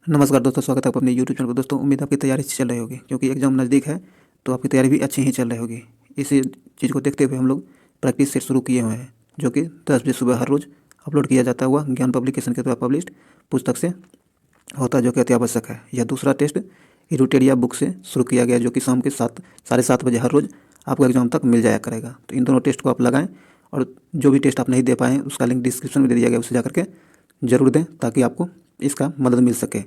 नमस्कार दोस्तों, स्वागत है आपका अपने यूट्यूब चैनल पर। दोस्तों, उम्मीद है आपकी तैयारी अच्छी चल रही होगी, क्योंकि एग्जाम नज़दीक है तो आपकी तैयारी भी अच्छी ही चल रही होगी। इसी चीज़ को देखते हुए हम लोग प्रैक्टिस सेट शुरू किए हुए हैं, जो कि 10 बजे सुबह हर रोज़ अपलोड किया जाता हुआ ज्ञान पब्लिकेशन के द्वारा पब्लिश्ड पुस्तक से होता है, जो कि अति आवश्यक है। यह दूसरा टेस्ट इरुटेरिया बुक से शुरू किया गया, जो कि शाम के 7 साढ़े 7 बजे हर रोज़ आपको एग्जाम तक मिल जाया करेगा। तो इन दोनों टेस्ट को आप लगाएं, और जो भी टेस्ट आप नहीं दे पाए हैं उसका लिंक डिस्क्रिप्शन में दे दिया गया, उससे जाकर के ज़रूर दें, ताकि आपको इसका मदद मिल सके।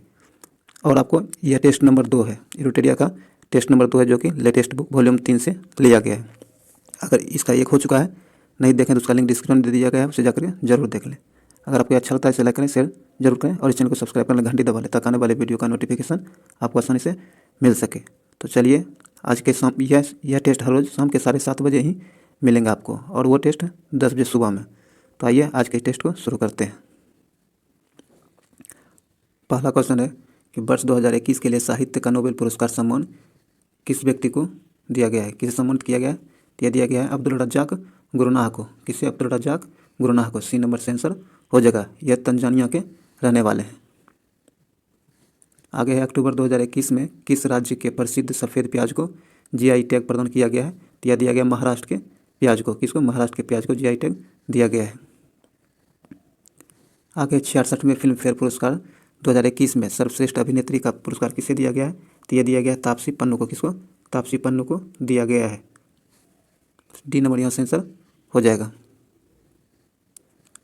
और आपको यह टेस्ट नंबर 2 है, इरुटेरिया का टेस्ट नंबर 2 है, जो कि लेटेस्ट बुक वॉल्यूम 3 से लिया गया है। अगर इसका एक हो चुका है, नहीं देखें तो उसका लिंक डिस्क्रिप्शन में दे दिया गया है, उसे जाकर के जरूर देख लें। अगर आपको अच्छा लगता है इसे लाइक करें, शेयर जरूर करें, और इस चैनल को सब्सक्राइब करने घंटी दबा लें, ताकि आने वाले वीडियो का नोटिफिकेशन आपको आसानी से मिल सके। तो चलिए, आज के शाम यह टेस्ट हर रोज़ शाम के 7:30 बजे ही मिलेंगे आपको, और वो टेस्ट 10 बजे सुबह में। तो आइए आज के टेस्ट को शुरू करते हैं। पहला क्वेश्चन है कि वर्ष 2021 के लिए साहित्य का नोबेल पुरस्कार सम्मान किस व्यक्ति को दिया गया है, किसे सम्मानित किया गया है? तो यह दिया गया है अब्दुल रज्जाक गुरनाह को। किसे? अब्दुल रज्जाक गुरनाह को। सी नंबर से आंसर हो जाएगा। यह तंजानिया के रहने वाले हैं। आगे है, अक्टूबर 2021 में किस राज्य के प्रसिद्ध सफ़ेद प्याज को जीआई टैग प्रदान किया गया है? तो यह दिया गया महाराष्ट्र के प्याज को। किसको? महाराष्ट्र के प्याज को जीआई टैग दिया गया है। आगे 66वें फिल्म फेयर पुरस्कार 2021 में सर्वश्रेष्ठ अभिनेत्री का पुरस्कार किसे दिया गया है? तो यह दिया गया है तापसी पन्नू को। किसको? तापसी पन्नू को दिया गया है। डी नंबर यहाँ से आंसर हो जाएगा।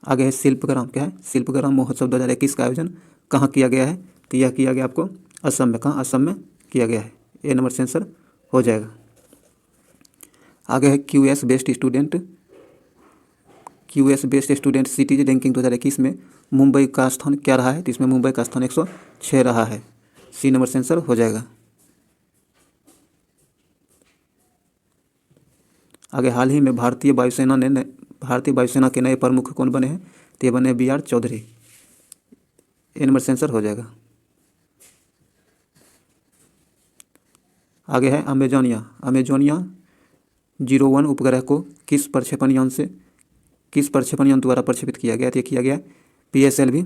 आगे है शिल्पग्राम। क्या है? शिल्पग्राम महोत्सव 2021 का आयोजन कहाँ किया गया है? तो यह किया गया आपको असम में। कहाँ? असम में किया गया है। ए नंबर से आंसर हो जाएगा। आगे है QS best student cities ranking 2021 में मुंबई का स्थान क्या रहा है? तो इसमें मुंबई का स्थान 106 रहा है। सी नंबर से आंसर हो जाएगा। आगे, हाल ही में भारतीय वायुसेना के नए प्रमुख कौन बने हैं? तो ये बने B R Chaudhary. A number से आंसर हो जाएगा। आगे है अमेजोनिया 01 उपग्रह को किस प्रक्षेपण यान द्वारा प्रक्षेपित किया गया? तो ये किया गया PSLV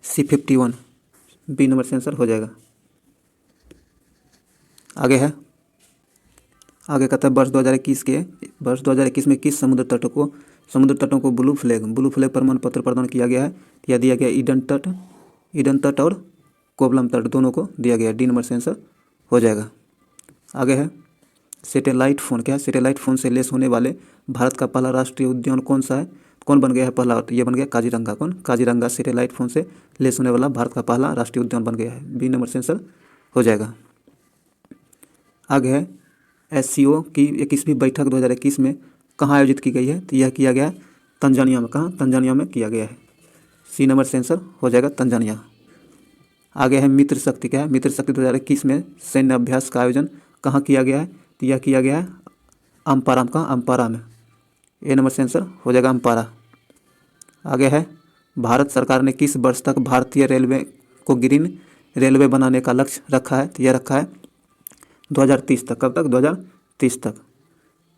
C-51। बी नंबर से आंसर हो जाएगा। आगे कहता है वर्ष 2021 में किस समुद्र तटों को ब्लू फ्लैग प्रमाण पत्र प्रदान किया गया है? यह दिया गया ईडन तट और कोवलम तट, दोनों को दिया गया। डी नंबर से आंसर हो जाएगा। आगे है सैटेलाइट फोन। क्या है? सैटेलाइट फोन से लेस होने वाले भारत का पहला राष्ट्रीय उद्यान कौन सा है? कौन बन गया है पहला? ये बन गया काजीरंगा। कौन? काजीरंगा सैटेलाइट फोन से लेस होने वाला भारत का पहला राष्ट्रीय उद्यान बन गया है। बी नंबर से आंसर हो जाएगा। आगे है SCO की 21वीं बैठक 2021 में कहाँ आयोजित की गई है? तो यह किया गया है तंजानिया में। कहाँ? तंजानिया में किया गया है। सी नंबर से आंसर हो जाएगा तंजानिया। आगे है मित्र शक्ति। क्या है? मित्र शक्ति 2021 में सैन्य अभ्यास का आयोजन कहाँ किया गया है? तो यह किया गया है अम्पारा। कहाँ? अम्पारा में। ए नंबर से आंसर हो जाएगा अम्पारा। आगे है भारत सरकार ने किस वर्ष तक भारतीय रेलवे को ग्रीन रेलवे बनाने का लक्ष्य रखा है? तो यह रखा है 2030 तक। कब तक? 2030 तक।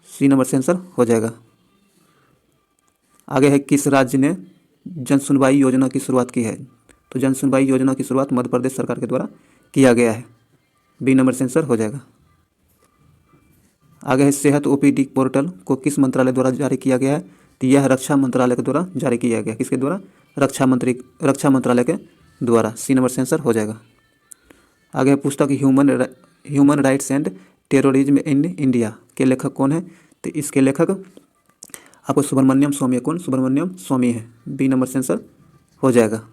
सी नंबर से आंसर हो जाएगा। आगे है किस राज्य ने जन सुनवाई योजना की शुरुआत की है? तो जन सुनवाई योजना की शुरुआत मध्य प्रदेश सरकार के द्वारा किया गया है। बी नंबर से आंसर हो जाएगा। आगे है सेहत OPD पोर्टल को किस मंत्रालय द्वारा जारी किया गया है? तो यह रक्षा मंत्रालय के द्वारा जारी किया गया। किसके द्वारा? रक्षा मंत्रालय के द्वारा। सी नंबर से आंसर हो जाएगा। आगे है पुस्तक human rights and terrorism in India के लेखक कौन है? तो इसके लेखक आपको सुब्रमण्यम स्वामी। कौन? सुब्रमण्यम स्वामी है। बी नंबर से आंसर हो जाएगा।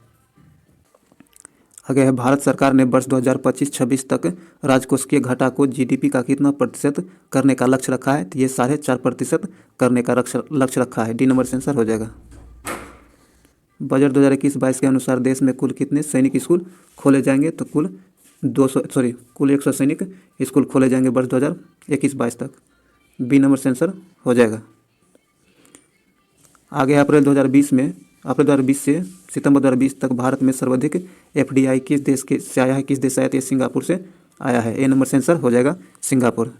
आगे है भारत सरकार ने वर्ष 2025-26 तक राजकोषीय घाटा को GDP का कितना प्रतिशत करने का लक्ष्य रखा है? तो ये 4.5% करने का लक्ष्य रखा है। डी नंबर से आंसर हो जाएगा। बजट 2021-22 के अनुसार देश में कुल कितने सैनिक स्कूल खोले जाएंगे? तो कुल 100 सैनिक स्कूल खोले जाएंगे वर्ष 2021-22 तक। बी नंबर से आंसर हो जाएगा। आगे अप्रैल 2020 से सितंबर 2020 तक भारत में सर्वाधिक FDI किस देश से आया है? किस देश से आया? तो सिंगापुर से आया है। ए नंबर से आंसर हो जाएगा सिंगापुर।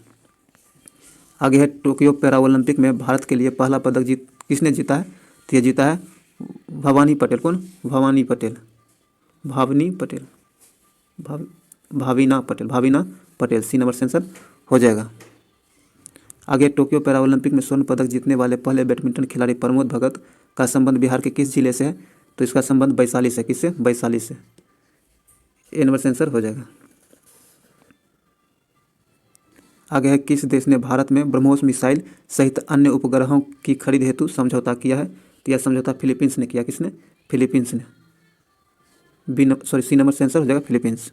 आगे है टोक्यो पैरा ओलंपिक में भारत के लिए पहला पदक किसने जीता है? तो ये जीता है भवानी पटेल। कौन? भावनी पटेल। भाविना पटेल। सी नंबर से आंसर हो जाएगा। आगे, टोक्यो पैरा ओलंपिक में स्वर्ण पदक जीतने वाले पहले बैडमिंटन खिलाड़ी प्रमोद भगत का संबंध बिहार के किस जिले से है? तो इसका संबंध वैशाली से। किससे? वैशाली से। ए नंबर से आंसर हो जाएगा। आगे है, किस देश ने भारत में ब्रह्मोस मिसाइल सहित अन्य उपग्रहों की खरीद हेतु समझौता किया है? तो यह समझौता फिलीपींस ने किया। किसने? फिलीपींस ने। सी नंबर से आंसर हो जाएगा फिलीपींस।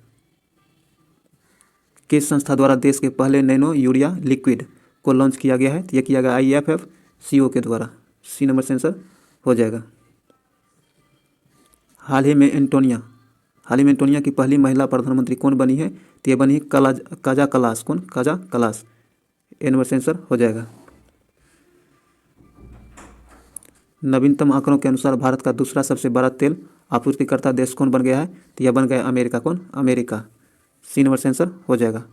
किस संस्था द्वारा देश के पहले नैनो यूरिया लिक्विड को लॉन्च किया गया है? तो यह किया गया IFFCO के द्वारा। सी नंबर से आंसर हो जाएगा। हाल ही में एंटोनिया की पहली महिला प्रधानमंत्री कौन बनी है? तो ये बनी है काजा कलास। कौन? काजा कलास। ए नंबर से आंसर हो जाएगा। नवीनतम आंकड़ों के अनुसार भारत का दूसरा सबसे बड़ा तेल आपूर्तिकर्ता देश कौन बन गया है? तो यह बन गया अमेरिका। कौन? अमेरिका। सी नंबर से आंसर हो जाएगा।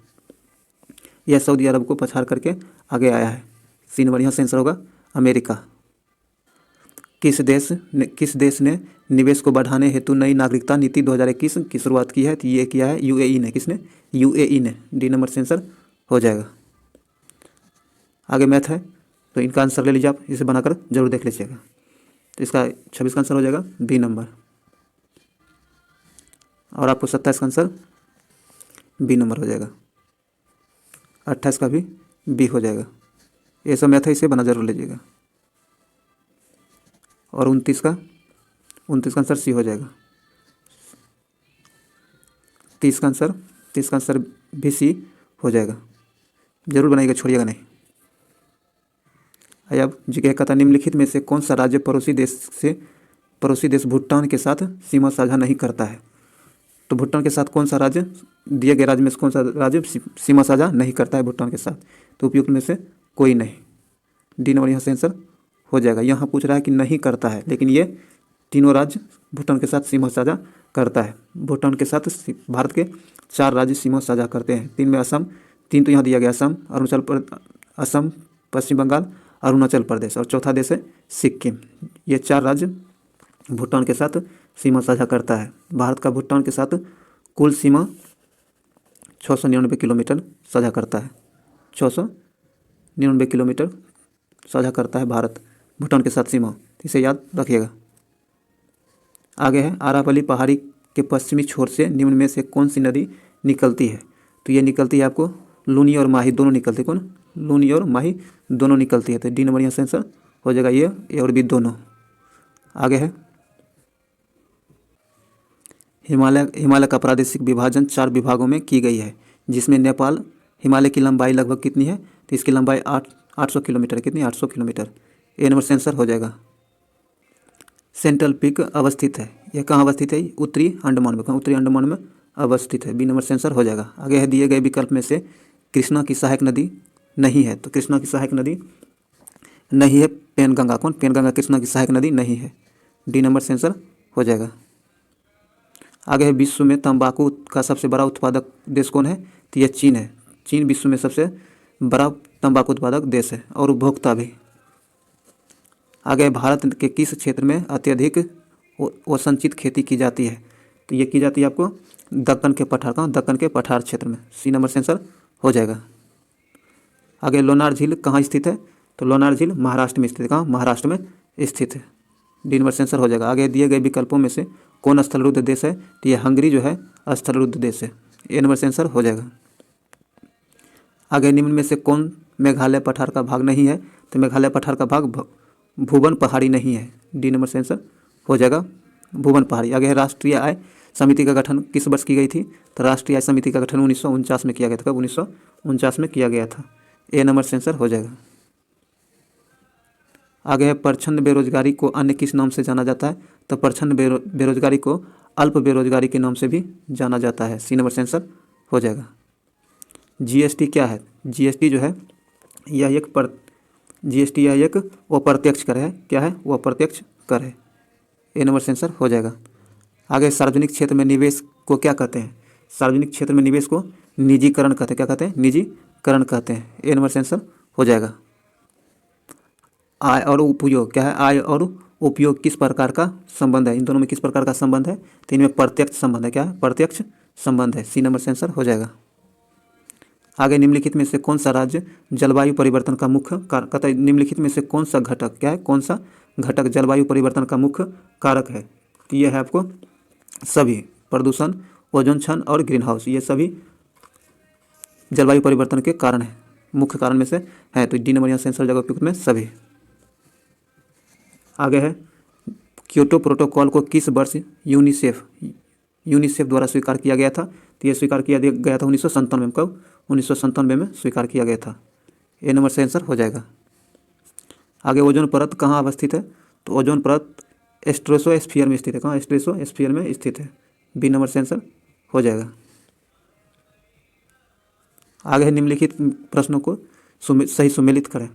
यह सऊदी अरब को पछाड़ करके आगे आया है। सी नंबर यहाँ से आंसर होगा अमेरिका। किस देश ने निवेश को बढ़ाने हेतु नई नागरिकता नीति 2021 की शुरुआत की है? तो ये किया है UAE ने। किसने? UAE ने। डी नंबर से आंसर हो जाएगा। आगे मैथ है, तो इनका आंसर ले लीजिए आप, इसे बनाकर जरूर देख लीजिएगा। तो इसका 26 का आंसर हो जाएगा बी नंबर, और आपको 27 का आंसर बी नंबर हो जाएगा। 28 का भी बी हो जाएगा। ये सब मैथ है, इसे बना जरूर लीजिएगा। और 29 का आंसर सी हो जाएगा। 30 का आंसर भी सी हो जाएगा। जरूर बनाइएगा, छोड़िएगा नहीं। अब जिज्ञासा कहता, निम्नलिखित में से कौन सा राज्य पड़ोसी देश भूटान के साथ सीमा साझा नहीं करता है? तो भूटान के साथ कौन सा राज्य, दिए गए राज्य में से कौन सा राज्य सीमा साझा नहीं करता है भूटान के साथ? तो उपयुक्त में से कोई नहीं। डी नंबर यहाँ से आंसर हो जाएगा। यहाँ पूछ रहा है कि नहीं करता है, लेकिन ये तीनों राज्य भूटान के साथ सीमा साझा करता है। भूटान के साथ भारत के 4 राज्य सीमा साझा करते हैं। 3 में असम, 3 तो यहाँ दिया गया, असम, पश्चिम बंगाल, अरुणाचल प्रदेश, और चौथा देश है सिक्किम। ये 4 राज्य भूटान के साथ सीमा साझा करता है। भारत का भूटान के साथ कुल सीमा 699 किलोमीटर साझा करता है। 699 किलोमीटर साझा करता है भारत भूटान के साथ सीमा, इसे याद रखिएगा। आगे है, अरावली पहाड़ी के पश्चिमी छोर से निम्न में से कौन सी नदी निकलती है? तो ये निकलती है आपको लूनी और माही दोनों निकलती है। कौन? लूनी और माही दोनों निकलती है। तो डी नंबर यहाँ से आंसर हो जाएगा ये और बी दोनों। आगे है, हिमालय का प्रादेशिक विभाजन 4 विभागों में की गई है, जिसमें नेपाल हिमालय की लंबाई लगभग कितनी है? तो इसकी लंबाई 800 किलोमीटर। कितनी? 800 किलोमीटर। ए नंबर से आंसर हो जाएगा। सेंट्रल पीक अवस्थित है, यह कहाँ अवस्थित है? उत्तरी अंडमान में। कहाँ? उत्तरी अंडमान में अवस्थित है। बी नंबर से आंसर हो जाएगा। आगे है, दिए गए विकल्प में से कृष्णा की सहायक नदी नहीं है। तो कृष्णा की सहायक नदी नहीं है पेनगंगा। कौन? पेनगंगा कृष्णा की सहायक नदी नहीं है। डी नंबर से आंसर हो जाएगा। आगे है, विश्व में तंबाकू का सबसे बड़ा उत्पादक देश कौन है? तो यह चीन है। चीन विश्व में सबसे बड़ा तंबाकू उत्पादक देश है, और उपभोक्ता भी। आगे, भारत के किस क्षेत्र में अत्यधिक ओसंचित खेती की जाती है? तो ये की जाती है आपको दक्कन के पठार। कहाँ? दक्कन के पठार क्षेत्र में। सी नंबर से आंसर हो जाएगा। आगे, लोनार झील कहाँ स्थित है? तो लोनार झील महाराष्ट्र में स्थित है। कहाँ? महाराष्ट्र में स्थित है। डी नंबर से आंसर हो जाएगा। आगे दिए गए विकल्पों में से कौन स्थलरुद्ध देश है? तो ये हंगरी जो है स्थलरुद्ध देश है। ए नंबर से आंसर हो जाएगा। आगे, निम्न में से कौन मेघालय पठार का भाग नहीं है? तो मेघालय पठार का भाग भुवन पहाड़ी नहीं है। डी नंबर से आंसर हो जाएगा भुवन पहाड़ी। आगे है, राष्ट्रीय आय समिति का गठन किस वर्ष की गई थी? तो राष्ट्रीय आय समिति का गठन 1949 में किया गया था। कब? 1949 में किया गया था। ए नंबर से आंसर हो जाएगा। आगे है, प्रच्छन्न बेरोजगारी को अन्य किस नाम से जाना जाता है? तो प्रच्छन्न बेरोजगारी को अल्प बेरोजगारी के नाम से भी जाना जाता है। सी नंबर से आंसर हो जाएगा। GST क्या है? GST जो है यह एक अप्रत्यक्ष कर है। क्या है? वो अप्रत्यक्ष कर है। ए नंबर से आंसर हो जाएगा। आगे, सार्वजनिक क्षेत्र में निवेश को क्या कहते हैं? सार्वजनिक क्षेत्र में निवेश को निजीकरण कहते हैं। क्या कहते हैं? निजीकरण कहते हैं। ए नंबर से आंसर हो जाएगा। आय और उपयोग क्या है? आय और उपयोग किस प्रकार का संबंध है? इन दोनों में किस प्रकार का संबंध है? तो इनमें प्रत्यक्ष संबंध है। क्या है? प्रत्यक्ष संबंध है। सी नंबर से आंसर हो जाएगा। आगे निम्नलिखित में से कौन सा राज्य जलवायु परिवर्तन का मुख्य कारक, कहता है निम्नलिखित में से कौन सा घटक, क्या है, कौन सा घटक जलवायु परिवर्तन का मुख्य कारक है। तो यह है आपको सभी, प्रदूषण, ओजोन क्षरण और ग्रीन हाउस, ये सभी जलवायु परिवर्तन के कारण है, मुख्य कारण में से है। तो डी नंबर यहाँ से आंसर हो जाएगा उपयुक्त में सभी। आगे है क्योटो प्रोटोकॉल को किस वर्ष यूनिसेफ द्वारा स्वीकार किया गया था। तो ये स्वीकार किया गया था 1997 में। कब? 1997 में स्वीकार किया गया था। ए नंबर से आंसर हो जाएगा। आगे ओजोन परत कहाँ अवस्थित है। तो ओजोन परत स्ट्रेटोस्फीयर में स्थित है। कहाँ? स्ट्रेटोस्फीयर में स्थित है। बी नंबर से आंसर हो जाएगा। आगे है निम्नलिखित प्रश्नों को सही सुमेलित करें।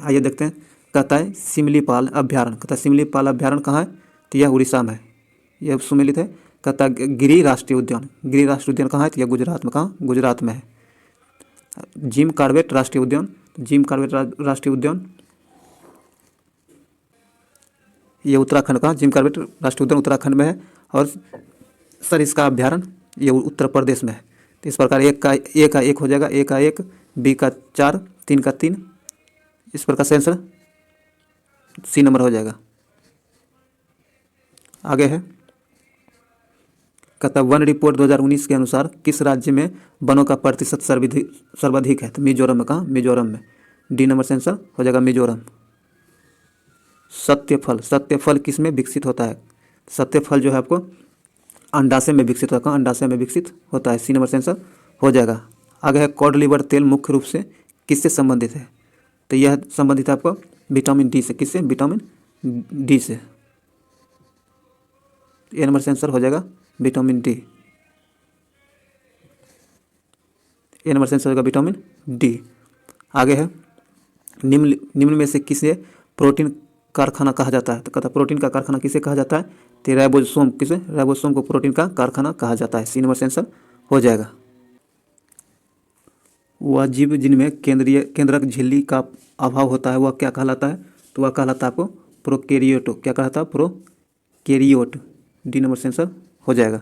आइए देखते हैं। कहता है सिमलीपाल अभ्यारण्य, कहता है सिमलीपाल अभ्यारण्य कहाँ है। तो यह उड़ीसा में है, यह सुमेलित है। कहता है गिरि राष्ट्रीय उद्यान, गिरि राष्ट्रीय उद्यान कहाँ है। तो यह गुजरात में, कहाँ? गुजरात में है। जिम कॉर्बेट राष्ट्रीय उद्यान, जिम कॉर्बेट राष्ट्रीय उद्यान ये उत्तराखंड, कहाँ? जिम कॉर्बेट राष्ट्रीय उद्यान उत्तराखंड में है। और सर इसका अभ्यारण्य ये उत्तर प्रदेश में है। तो इस प्रकार ए का एक हो जाएगा, ए का एक, बी का 4, 3 का 3, इस प्रकार से आंसर सी नंबर हो जाएगा। आगे है कहता वन रिपोर्ट 2019 के अनुसार किस राज्य में वनों का प्रतिशत सर्वाधिक है। तो मिजोरम में, कहाँ? मिजोरम में। डी नंबर से आंसर हो जाएगा मिजोरम। सत्यफल, सत्यफल किस में विकसित होता है। सत्यफल जो है आपको अंडाशय में विकसित होता है। कहाँ? अंडाशय में विकसित होता है। सी नंबर से आंसर हो जाएगा। आगे है कॉड लिवर तेल मुख्य रूप से किससे संबंधित है। तो यह संबंधित है आपको विटामिन डी से। किससे? विटामिन डी से। ए नंबर से आंसर हो जाएगा विटामिन डी। ए नंबर से आंसर होगा विटामिन डी। आगे है निम्न में से किसे प्रोटीन कारखाना कहा जाता है। तो कहता है प्रोटीन का कारखाना किसे कहा जाता है। तो राइबोसोम, किसे? राइबोसोम को प्रोटीन का कारखाना कहा जाता है। सी नंबर से आंसर हो जाएगा। वह जीव जिनमें केंद्रक झिल्ली का अभाव होता है वह क्या कहलाता है। तो वह कहलाता है आपको प्रोकैरियोट। क्या कहलाता है? प्रोकैरियोट। डी नंबर से आंसर हो जाएगा।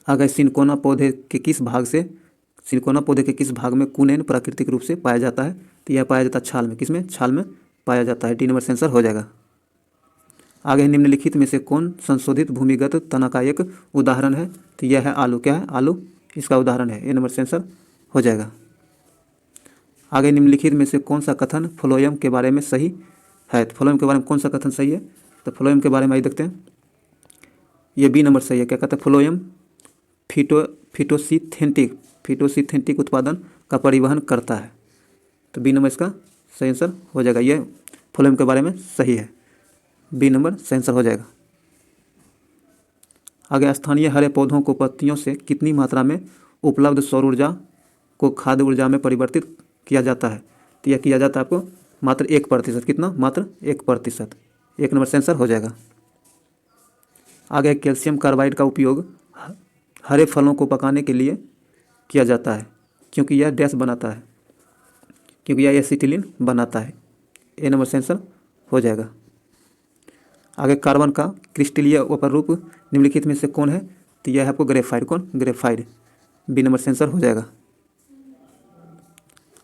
आगे सिनकोना पौधे के किस भाग में कुनेन प्राकृतिक रूप से पाया जाता है। तो यह पाया जाता है छाल में। किसमें? छाल में पाया जाता है। डी नंबर से आंसर हो जाएगा। आगे निम्नलिखित में से कौन संशोधित भूमिगत तना का एक उदाहरण है। तो यह है आलू। क्या है? आलू इसका उदाहरण है। ए नंबर से आंसर हो जाएगा। आगे निम्नलिखित में से कौन सा कथन फ्लोएम के बारे में सही है। तो फ्लोएम के बारे में कौन सा कथन सही है। तो फ्लोएम के बारे में आइए देखते हैं। ये बी नंबर सही है। क्या कहते हैं? फ्लोएम फिटोसिंथेटिक उत्पादन का परिवहन करता है। तो बी नंबर इसका सही आंसर हो जाएगा। ये फ्लोएम के बारे में सही है। बी नंबर सही आंसर हो जाएगा। आगे स्थानीय हरे पौधों को पत्तियों से कितनी मात्रा में उपलब्ध सौर ऊर्जा को खाद्य ऊर्जा में परिवर्तित किया जाता है। तो यह किया जाता है आपको मात्र 1%। कितना? मात्र 1%। एक नंबर से आंसर हो जाएगा। आगे कैल्शियम कार्बाइड का उपयोग हरे फलों को पकाने के लिए किया जाता है क्योंकि यह डैश बनाता है, क्योंकि यह एसिटिलीन बनाता है। ए नंबर से आंसर हो जाएगा। आगे कार्बन का क्रिस्टलीय उपरूप निम्नलिखित में से कौन है। तो यह है आपको ग्रेफाइड। कौन? ग्रेफाइड। बी नंबर से आंसर हो जाएगा।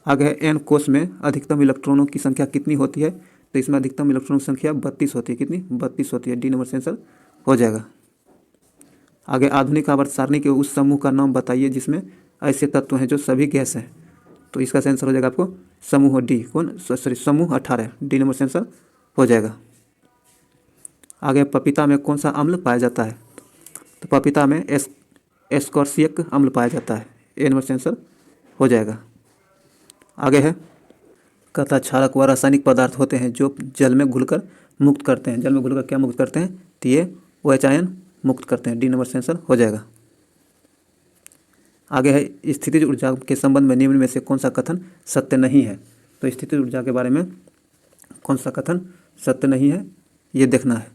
आगे है एन कोष में अधिकतम इलेक्ट्रॉनों की संख्या कितनी होती है। तो इसमें अधिकतम इलेक्ट्रॉनों की संख्या 32 होती है। कितनी? 32 होती है। डी नंबर से आंसर हो जाएगा। आगे आधुनिक आवर्त सारणी के उस समूह का नाम बताइए जिसमें ऐसे तत्व हैं जो सभी गैस हैं। तो इसका आंसर हो जाएगा आपको समूह डी। कौन? सॉरी, समूह 18। डी नंबर से आंसर हो जाएगा। आगे पपीता में कौन सा अम्ल पाया जाता है। तो पपीता में एस्कॉर्सिक अम्ल पाया जाता है। ए नंबर से आंसर हो जाएगा। आगे है कहता क्षारक व रासायनिक पदार्थ होते हैं जो जल में घुलकर मुक्त करते हैं। जल में घुलकर क्या मुक्त करते हैं। तो ये OH आयन मुक्त करते हैं। डी नंबर से आंसर हो जाएगा। आगे है स्थितिज ऊर्जा के संबंध में निम्न में से कौन सा कथन सत्य नहीं है। तो स्थितिज ऊर्जा के बारे में कौन सा कथन सत्य नहीं है ये देखना है।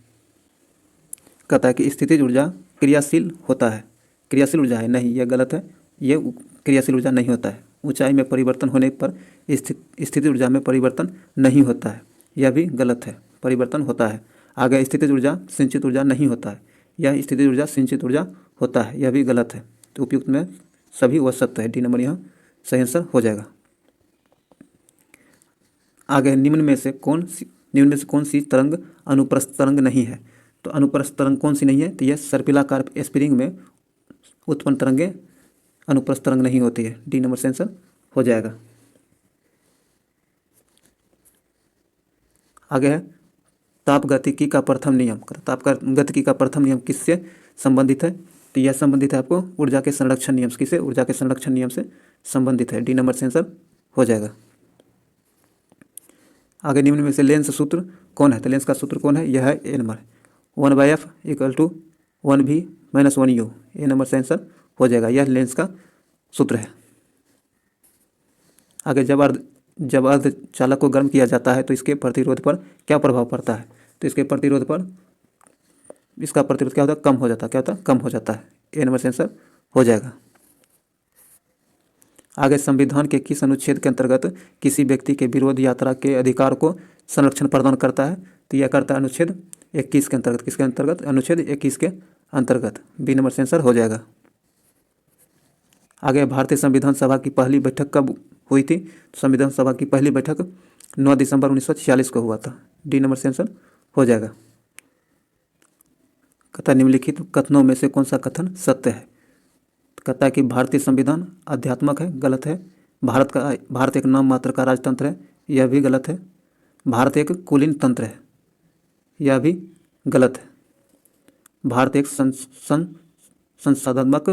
कहता है कि स्थितिज ऊर्जा क्रियाशील होता है। क्रियाशील ऊर्जा है? नहीं, यह गलत है। ये क्रियाशील ऊर्जा नहीं होता है। ऊंचाई में परिवर्तन होने पर स्थितिज ऊर्जा में परिवर्तन नहीं होता है। यह भी गलत है, परिवर्तन होता है। आगे स्थितिज ऊर्जा संचित ऊर्जा नहीं होता है। यह स्थितिज ऊर्जा संचित ऊर्जा होता है, यह भी गलत है। तो उपयुक्त में सभी वह सत्य है, डी नंबर यहाँ सही आंसर हो जाएगा। आगे निम्न में से कौन सी तरंग अनुप्रस्थ तरंग नहीं है? तो अनुप्रस्थ तरंग कौन सी नहीं है? तो यह सर्पिलाकार स्प्रिंग में उत्पन्न तरंगें अनुप्रस्थ तरंग नहीं होती है, डी नंबर से आंसर हो जाएगा। आगे है तापगतिकी का प्रथम नियम। तापगतिकी का प्रथम नियम किससे संबंधित है? तो यह संबंधित है आपको ऊर्जा के संरक्षण नियम से। ऊर्जा के संरक्षण नियम से संबंधित है, डी नंबर से आंसर हो जाएगा। आगे निम्न में से लेंस सूत्र कौन है? तो लेंस का सूत्र कौन है? यह है ए नंबर 1/f = 1v - 1u, ए नंबर से आंसर हो जाएगा। यह लेंस का सूत्र है। आगे जब अर्धचालक को गर्म किया जाता है तो इसके प्रतिरोध पर क्या प्रभाव पड़ता है? तो इसका प्रतिरोध क्या होता है? कम हो जाता है। क्या होता है? कम हो जाता है, ए नंबर से आंसर हो जाएगा। आगे संविधान के किस अनुच्छेद के अंतर्गत किसी व्यक्ति के विरोध यात्रा के अधिकार को संरक्षण प्रदान करता है? तो यह करता है अनुच्छेद 21 के अंतर्गत। किसके अंतर्गत? अनुच्छेद 21 के अंतर्गत, बी नंबर से आंसर हो जाएगा। आगे भारतीय संविधान सभा की पहली बैठक कब हुई थी? संविधान सभा की पहली बैठक 9 दिसंबर 1946 को हुआ था, डी नंबर से आंसर हो जाएगा। कहता निम्नलिखित कथनों में से कौन सा कथन सत्य है? कहता है कि भारतीय संविधान आध्यात्मक है, गलत है। भारत एक नाम मात्र का राजतंत्र है, यह भी गलत है। भारत एक कुलीन तंत्र है, यह भी गलत है। भारत एक संसदात्मक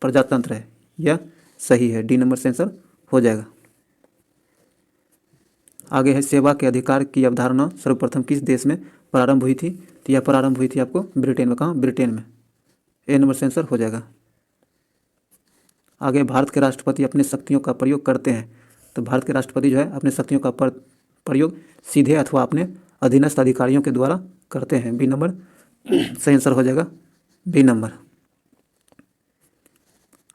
प्रजातंत्र है, यह सही है, डी नंबर से आंसर हो जाएगा। आगे है सेवा के अधिकार की अवधारणा सर्वप्रथम किस देश में प्रारंभ हुई थी? तो यह प्रारंभ हुई थी आपको ब्रिटेन में। कहाँ? ब्रिटेन में, ए नंबर से आंसर हो जाएगा। आगे भारत के राष्ट्रपति अपने शक्तियों का प्रयोग करते हैं। तो भारत के राष्ट्रपति जो है अपने शक्तियों का प्रयोग सीधे अथवा अपने अधीनस्थ अधिकारियों के द्वारा करते हैं, बी नंबर सही आंसर हो जाएगा, बी नंबर।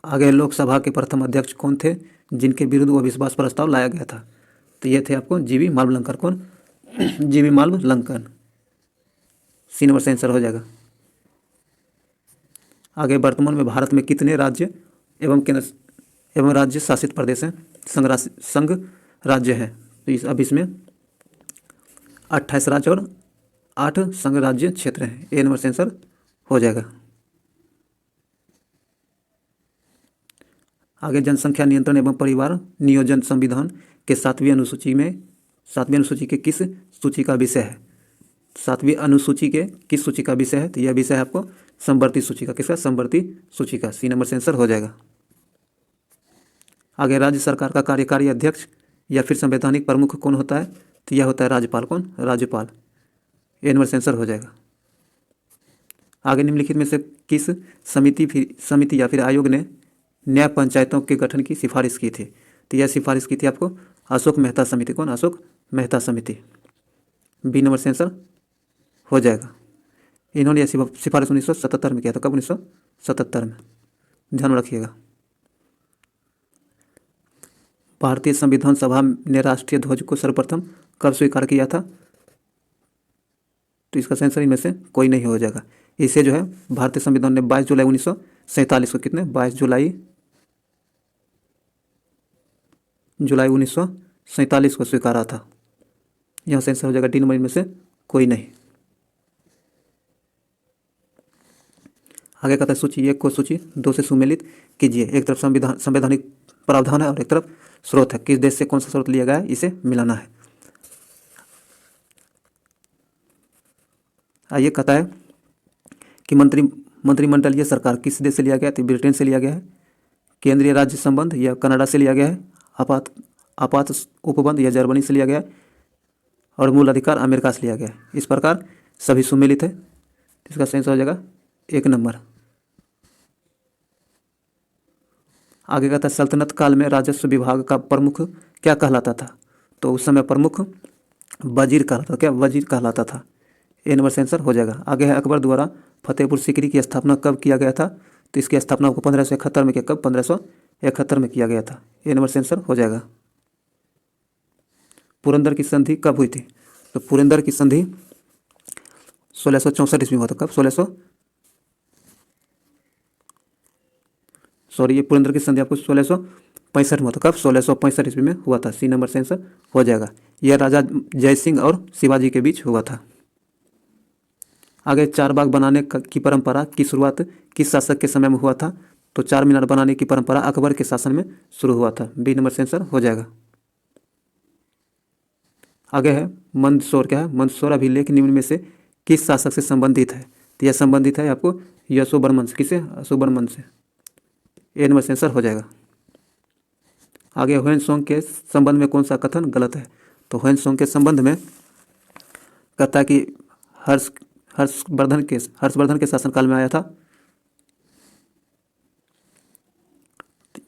आगे लोकसभा के प्रथम अध्यक्ष कौन थे जिनके विरुद्ध अविश्वास प्रस्ताव लाया गया था? तो ये थे आपको जीवी मालवलंकर। कौन? जीवी मालवलंकर, सी नंबर से आंसर हो जाएगा। आगे वर्तमान में भारत में कितने राज्य एवं केंद्र एवं राज्य शासित प्रदेश हैं? संघ राज्य हैं। तो अब इसमें 28 राज्य और 8 संघ राज्य क्षेत्र हैं, ए नंबर से आंसर हो जाएगा। आगे जनसंख्या नियंत्रण एवं परिवार नियोजन संविधान के 7वीं अनुसूची के किस सूची का विषय है? 7वीं अनुसूची के किस सूची का विषय है? तो यह विषय है आपको समवर्ती सूची का। किसका? समवर्ती सूची का, सी नंबर से आंसर हो जाएगा। आगे राज्य सरकार का कार्यकारी अध्यक्ष या फिर संवैधानिक प्रमुख कौन होता है? तो यह होता है राज्यपाल। कौन? राज्यपाल, ए नंबर से आंसर हो जाएगा। आगे निम्नलिखित में से किस समिति या फिर आयोग ने न्याय पंचायतों के गठन की सिफारिश की थी? तो यह सिफारिश की थी आपको अशोक मेहता समिति। कौन? अशोक मेहता समिति, बी नंबर से आंसर हो जाएगा। इन्होंने यह सिफारिश 1977 में किया था। कब? 1977 में, ध्यान में रखिएगा। भारतीय संविधान सभा ने राष्ट्रीय ध्वज को सर्वप्रथम कब स्वीकार किया था? तो इसका आंसर इनमें से कोई नहीं हो जाएगा। इसे जो है भारतीय संविधान ने 22 जुलाई 1947 को, कितने? 22 जुलाई 1947 को स्वीकारा था। यहाँ से आंसर हो जाएगा डी नंबर, इनमें से कोई नहीं। आगे कहता है सूची 1 को सूची 2 से सुमेलित कीजिए। एक तरफ संवैधानिक प्रावधान है और एक तरफ स्रोत है। किस देश से कौन सा स्रोत लिया गया है, इसे मिलाना है। आइए कहता है कि मंत्रिमंडलीय सरकार किस देश से लिया गया? तो ब्रिटेन से लिया गया है। केंद्रीय राज्य संबंध यह कनाडा से लिया गया है। आपात उपबंध यह जर्मनी से लिया गया है। और मूल अधिकार अमेरिका से लिया गया है। इस प्रकार सभी सुमेलित है। इसका सही हो जाएगा 1 नंबर। आगे कहता है सल्तनत काल में राजस्व विभाग का प्रमुख क्या कहलाता था? तो उस समय प्रमुख वजीर कहलाता था। क्या? वजीर कहलाता था, ए नंबर से आंसर हो जाएगा। आगे है अकबर द्वारा फतेहपुर सीकरी की स्थापना कब किया गया था? तो इसकी स्थापना को 1571 में किया। कब? 1571 में किया गया था, ए नंबर से आंसर हो जाएगा। पुरंदर की संधि कब हुई थी? तो पुरंदर की संधि 1664 ईस्वी में हुआ था। कब? सॉरी, ये पुरंदर की संधि आपको 1665 में हुआ था। कब? 1665 ईस्वी में हुआ था। सी नंबर से आंसर हो जाएगा। यह राजा जय सिंह और शिवाजी के बीच हुआ था। आगे, चार बाग बनाने की परंपरा की शुरुआत किस शासक के समय में हुआ था? तो चार मीनार बनाने की परंपरा अकबर के शासन में शुरू हुआ था। बी नंबर से आंसर हो जाएगा। आगे है मंदसौर। क्या है? मंदसौर अभिलेख निम्न में से किस शासक से संबंधित है? तो यह संबंधित है आपको यशोवर्मन से। किसे? अशोकवर्मन से। ए नंबर से आंसर हो जाएगा। आगे, ह्वेनसोंग के संबंध में कौन सा कथन गलत है? तो ह्वेनसोंग के संबंध में कहता है कि हर्षवर्धन के शासनकाल में आया था।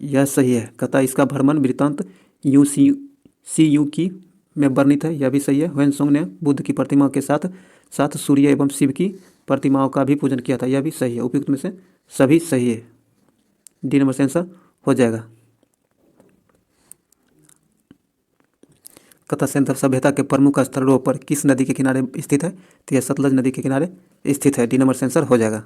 यह सही है। कहता है इसका भ्रमण वृत्तांत CU की में वर्णित है। यह भी सही है। ह्वेनसोंग ने बुद्ध की प्रतिमा के साथ साथ सूर्य एवं शिव की प्रतिमाओं का भी पूजन किया था। यह भी सही है। उपयुक्त में से सभी सही है। डी नंबर से आंसर हो जाएगा। कथा सिंधु सभ्यता के प्रमुख स्थलों पर किस नदी के किनारे स्थित है? तो यह सतलज नदी के किनारे स्थित है। डी नंबर से आंसर हो जाएगा।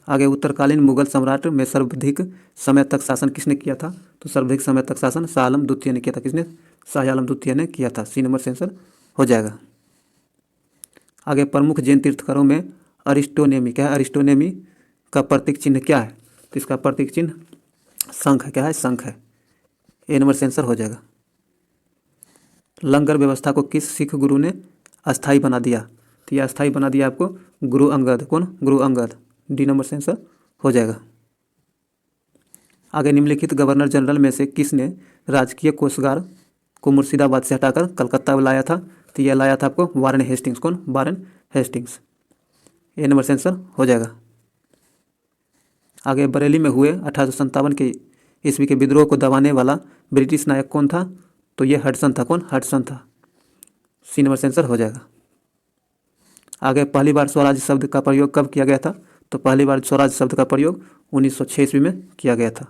आगे, उत्तरकालीन मुगल सम्राट में सर्वाधिक समय तक शासन किसने किया था? तो सर्वाधिक समय तक शासन शाह आलम द्वितीय ने किया था। किसने? शाह आलम द्वितीय ने किया था। सी नंबर से आंसर हो जाएगा। आगे, प्रमुख जैन तीर्थंकरों में अरिस्टोनेमी। क्या है? अरिस्टोनेमी का प्रतीक चिन्ह क्या है? तो इसका प्रतीक चिन्ह शंख है। क्या है? शंख है। ए नंबर से आंसर हो जाएगा। लंगर व्यवस्था को किस सिख गुरु ने अस्थायी बना दिया? तो यह अस्थायी बना दिया आपको गुरु अंगद। कौन? गुरु अंगद। डी नंबर से आंसर हो जाएगा। आगे, निम्नलिखित गवर्नर जनरल में से किसने राजकीय कोषागार को मुर्शिदाबाद से हटाकर कलकत्ता लाया था? तो यह लाया था आपको वारेन हेस्टिंग्स। कौन? Warren Hastings. ए नंबर से आंसर हो जाएगा। आगे, बरेली में हुए 1857 के ईस्वी के विद्रोह को दबाने वाला ब्रिटिश नायक कौन था? तो यह हडसन था। कौन? हडसन था। सी नंबर से आंसर हो जाएगा। आगे, पहली बार स्वराज शब्द का प्रयोग कब किया गया था? तो पहली बार स्वराज शब्द का प्रयोग 1906 ईस्वी में किया गया था।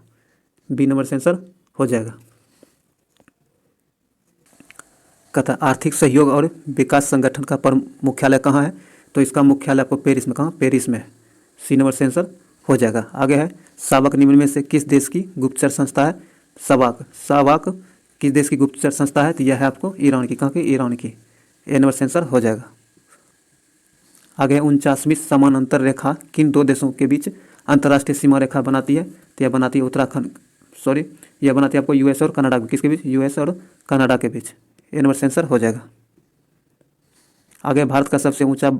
बी नंबर से आंसर हो जाएगा। कथा आर्थिक सहयोग और विकास संगठन का मुख्यालय कहाँ है? तो इसका मुख्यालय आपको पेरिस में। कहाँ? पेरिस में है। सी नंबर से आंसर हो जाएगा। आगे है सावाक निम्न में से किस देश की गुप्तचर संस्था है? सावाक किस देश की गुप्तचर संस्था है? तो यह है आपको ईरान की। कहाँ की? ईरान की। ए नंबर से आंसर हो जाएगा। आगे, 49वीं समानांतर रेखा किन दो देशों के बीच अंतर्राष्ट्रीय सीमा रेखा बनाती है? तो यह बनाती है यह बनाती है आपको यूएस और कनाडा के। किसके बीच? यूएस और कनाडा के बीच। ए नंबर से आंसर हो जाएगा। आगे, भारत का सबसे ऊंचा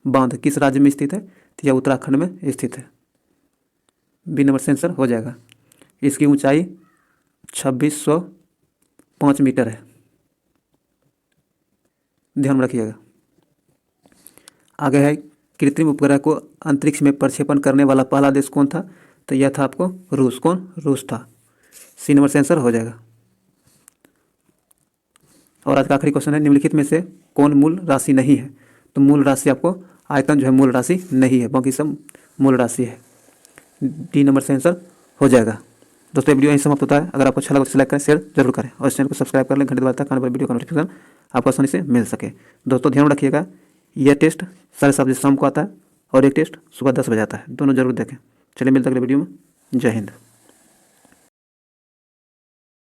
बांध किस राज्य में स्थित है? तो यह उत्तराखंड में स्थित है। बी नंबर से आंसर हो जाएगा। इसकी ऊंचाई 2605 मीटर है। ध्यान में रखिएगा। आगे है कृत्रिम उपग्रह को अंतरिक्ष में प्रक्षेपण करने वाला पहला देश कौन था? तो यह था आपको रूस। कौन? रूस था। सी नंबर से आंसर हो जाएगा। और आज का आखिरी क्वेश्चन है, निम्नलिखित में से कौन मूल राशि नहीं है? तो मूल राशि आपको आयतन जो है मूल राशि नहीं है, बाकी सब मूल राशि है। डी नंबर से आंसर हो जाएगा। दोस्तों, वीडियो यहीं समाप्त होता है। अगर आपको अच्छा लगा तो लाइक करें, शेयर जरूर करें और इस चैनल को सब्सक्राइब कर लें। घंटे दबाकर कान पर वीडियो का नोटिफिकेशन आपको आसानी से मिल सके। दोस्तों, ध्यान रखिएगा, यह टेस्ट 7:30 बजे शाम को आता है और एक टेस्ट सुबह 10 बजे आता है। दोनों जरूर देखें। चलिए, मिलते अगले वीडियो में। जय हिंद।